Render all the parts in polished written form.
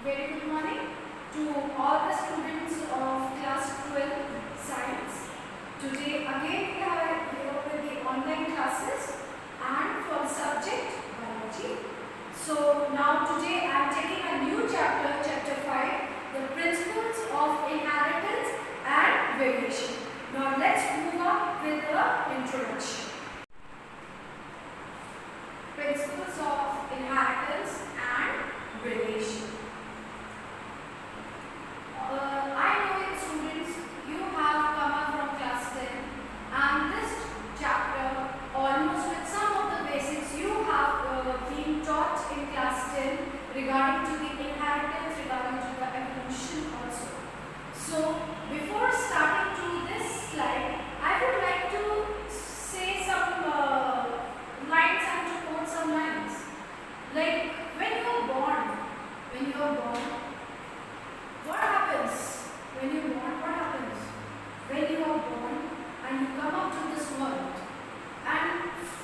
Very good morning to all the students of class 12 science. Today again we are here with the online classes and for the subject biology. So now today I am taking a new chapter, chapter 5, the principles of inheritance and variation. Now let's move on with the introduction. Principles of inheritance and variation. I know students, you have come up from class 10 and this chapter almost with some of the basics you have been taught in class 10 regarding to the inheritance, regarding to the evolution also. So before starting to this slide, I would like to say some lines and to quote some lines. Like when you are born, what happens when you born? What happens when you are born and you come up to this world? And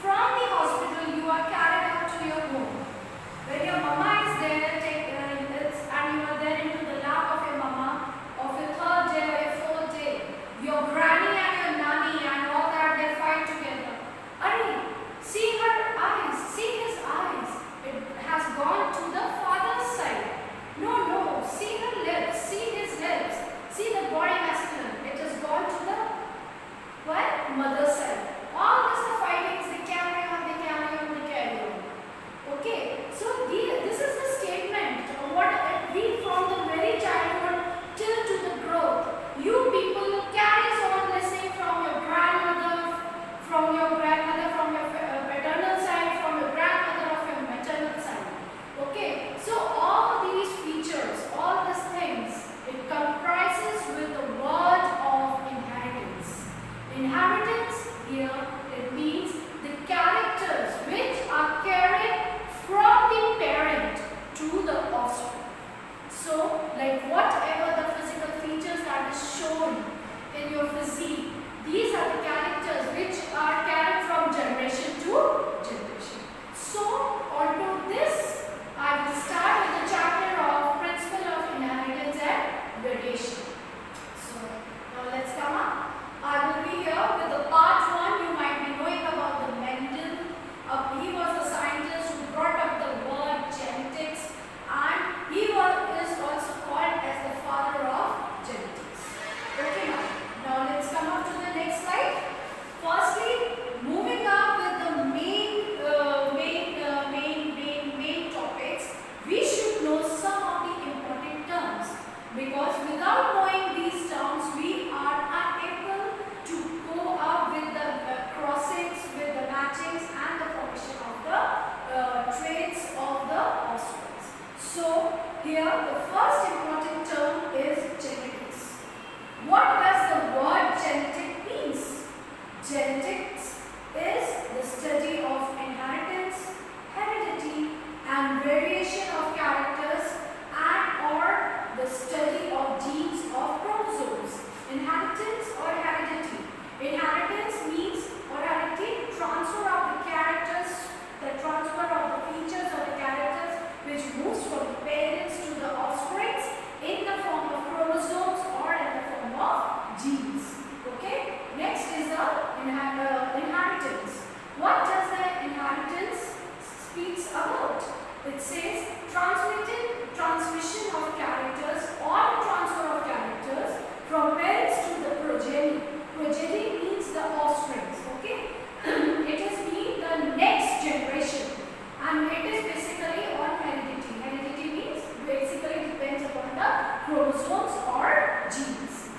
from the hospital, you are carried out to your home. When your mama is there, and you are there into the lap of your mama, of your third day or your fourth day, your granny and your nanny and all that, they fight together. Are see her eyes, see his eyes. It has gone to the father's side. No, see her lips, see his lips, see the body masculine. It has gone to the mother's side. All this the fightings, they carry on. Okay, so this is the statement. What we from the very childhood till to the growth. You people carries on listening from your grandmother, from your paternal side, from your grandmother, of your maternal side. Okay, so all these features, all these things, it comprises with the word of inheritance. Inheritance here, it means the characters which are carried from the parent to the offspring. So, like whatever the physical features that is shown in your physique, these are the characters which are carried from generation to generation. So, onto this, I will start with the chapter of principle of inheritance and variation. So, now let's come up. I will be here with the part 1. You might be knowing about the Mendel. He was a scientist who brought up the word genetics, and he is also called as the father of genetics. Okay, now let's come up to the next slide. Firstly, moving up with the main topics, we should know some of the important terms, because without knowing these terms, we are unable to go up with the crossings, with the matchings and the formation of the traits of the offspring. So here the first important term is genetics. What does the word genetic means? Genetics is the study of inheritance, heredity and variation of characters, and or the study of genes of chromosomes. Inheritance or heredity. Inheritance means or heredity, transfer of the characters, the transfer of the features of the characters which moves from the parents to the offsprings in the form of chromosomes or in the form of genes. Okay? Next is the inheritance. What does the inheritance speaks about? It says transmission of characters or transfer of characters from parents to the progeny. Progeny means the offsprings. Okay? It is mean the next generation, and it is basically on heredity. Heredity means basically depends upon the chromosomes or genes.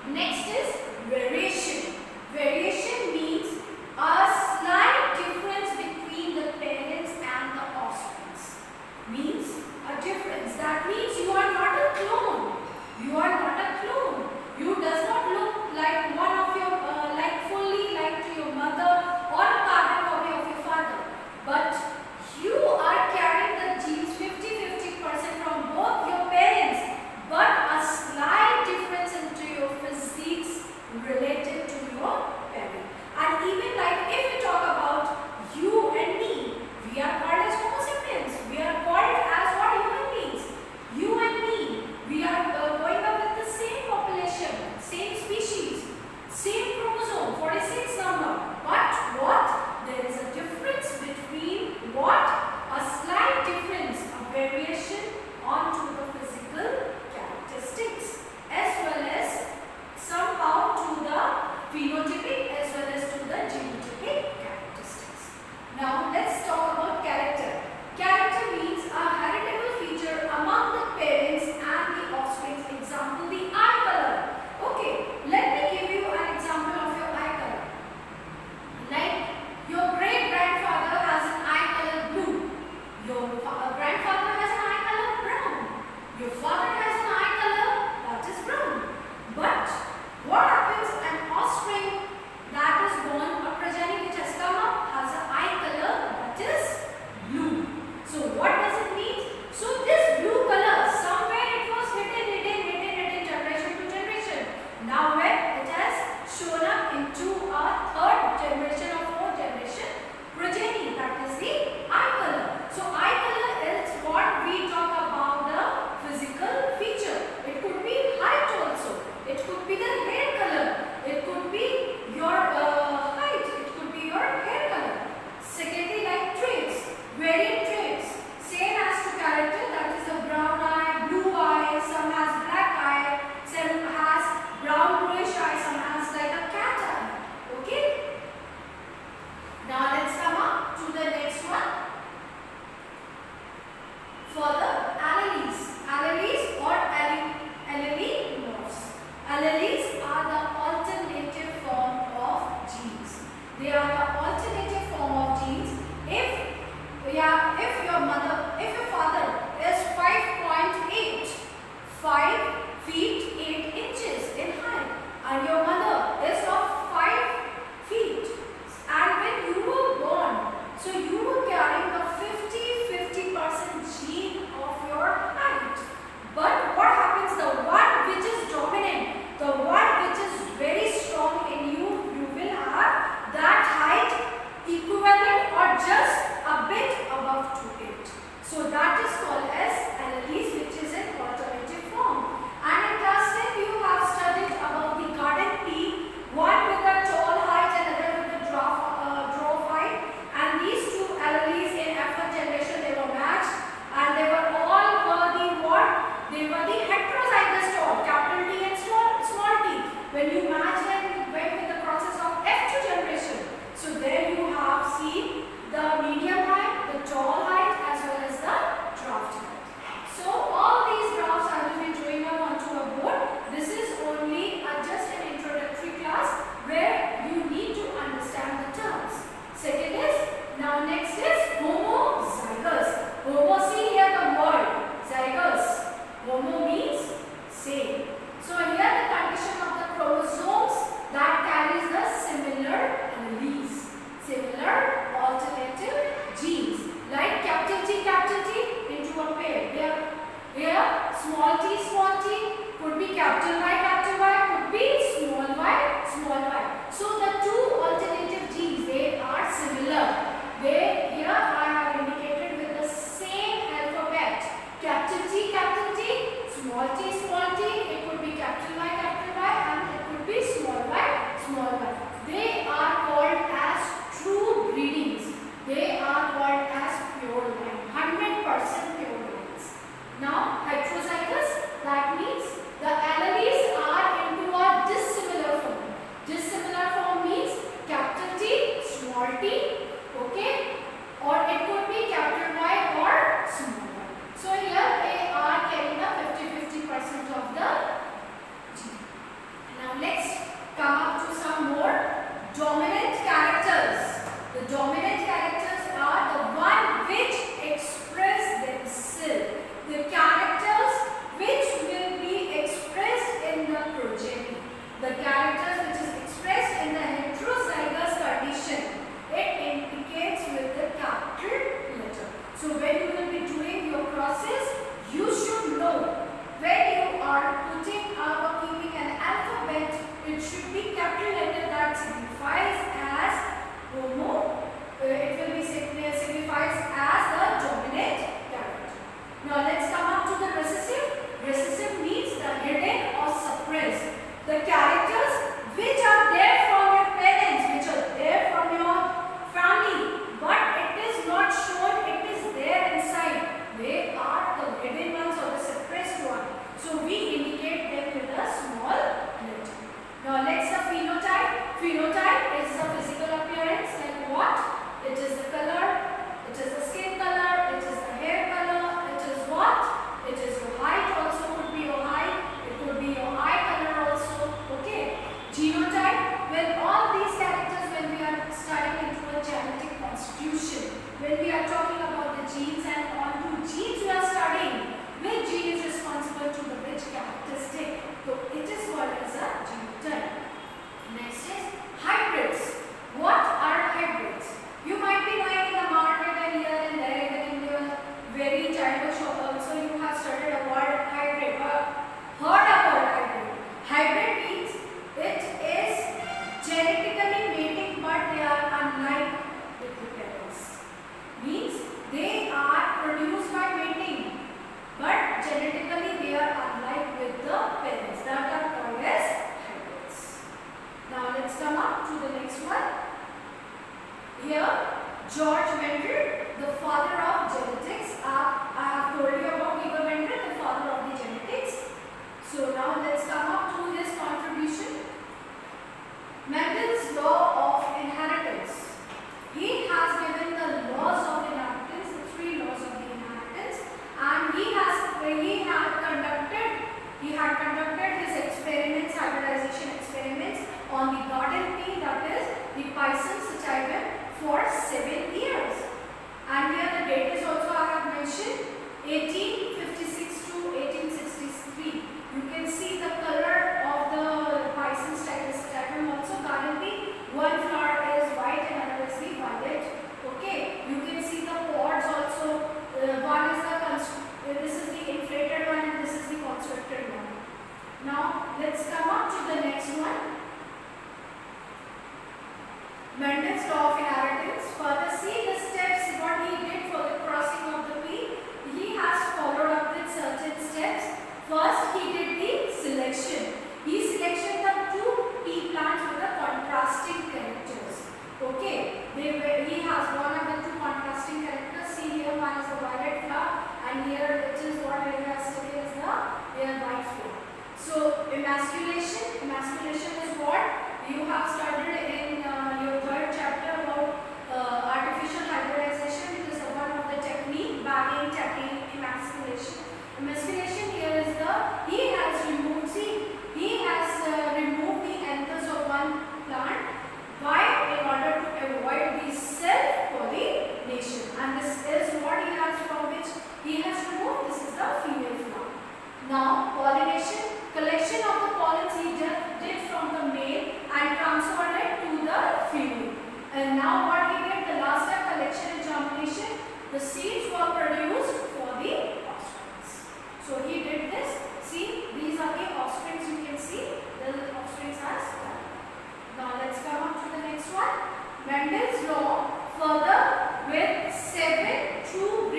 Next is variation. Variation means a slight difference between the parents and the offsprings. Means a difference. That means you are not a clone. You are not a clone. You does not look like one of your fully like to your mother or a carbon copy of your father. But you are carrying the genes 50% from both your parents, but a slight difference into your physiques capital Y could be small y. So the two alternative genes, they are similar. They here I have indicated with the same alphabet. Capital T, small t, it could be capital Y, and it could be small y. They are called as true breedings. They are called as pure line, 100% pure lines. Now, heterozygous, that means the alleles are into a dissimilar form. Dissimilar form means capital T, small t, okay, or it could be capital Y or small y. So here they are carrying the 50-50% of the gene. Now let's come up to some more dominant characters. The dominant characters are the one which express themselves. The characters which will be expressed in the progeny. The characters which is expressed in the heterozygous condition. It indicates with the capital letter. So when you will be doing your process, you should know when you are putting or keeping an alphabet, it should be capital letter that signifies as homo. It will be signifies as the dominant character. Now let's come up to the recessive. Recessive means the hidden or suppressed. The characters which are there from your parents, which are there from your family, but it is not shown, it is there inside. They are the hidden ones or the suppressed one. So we indicate them with a small letter. Now let's the phenotype. Phenotype is the physical appearance, like what? It is the color, it is the skin color, it is the hair color, it is what? It is your height also, could be your height, it could be your eye color also, okay? Genotype, well all these characters when we are studying into a genetic constitution, when we are talking about the genes and on to genes we are studying, which gene is responsible to the which characteristic, so it is called as a genotype. Next is hybrids. What are hybrids? You might be knowing in the market and here and there, even in your very childhood shop also you have studied a word hybrid or heard about hybrid. Hybrid means it is genetically mating but they are unlike with the parents. Means they are produced by mating but genetically they are unlike with the parents. That are called as hybrids. Now let's come up to the next one. Here, George Mendel, the father of genetics. I have told you about Georg Mendel, the father of the genetics. So now let's come up to his contribution. Mendel's law of inheritance. He has given the laws of inheritance, the 3 laws of the inheritance, and he had conducted his experiments, hybridization experiments on the garden pea, that is the Pisum sativum, for 7 years. And here the date is also I have mentioned 1856 to 1863. You can see the color of the Pisum sativum also garden pea. One flower is white and another is the violet. Okay, you can see the pods also. One is this is the inflated one and this is the constricted one. Now let's come up to the next one. Mendel's law of inheritance. Further, see the steps what he did for the crossing of the pea. He has followed up with certain steps. First, he did the selection. He selected the 2 pea plants with the contrasting characters. Okay, he has gone up with 2 contrasting characters. See here, one is the violet flower, and here it is what he has taken is the white flower. So, emasculation. Emasculation is what you have studied in your 3rd chapter about artificial hybridization. It is one of the technique, bagging, tapping, emasculation. Emasculation here is he has removed the anthers of one plant. Why? In order to avoid the self-pollination. And this is what he has from which he has removed. This is the female flower. Now, pollination. Collection of the pollens he did from the male and transferred it to the female. And now what he did, the last step, collection and germination, the seeds were produced for the offspring. So he did this. See, these are the offspring one, Mendel's law further with 7 true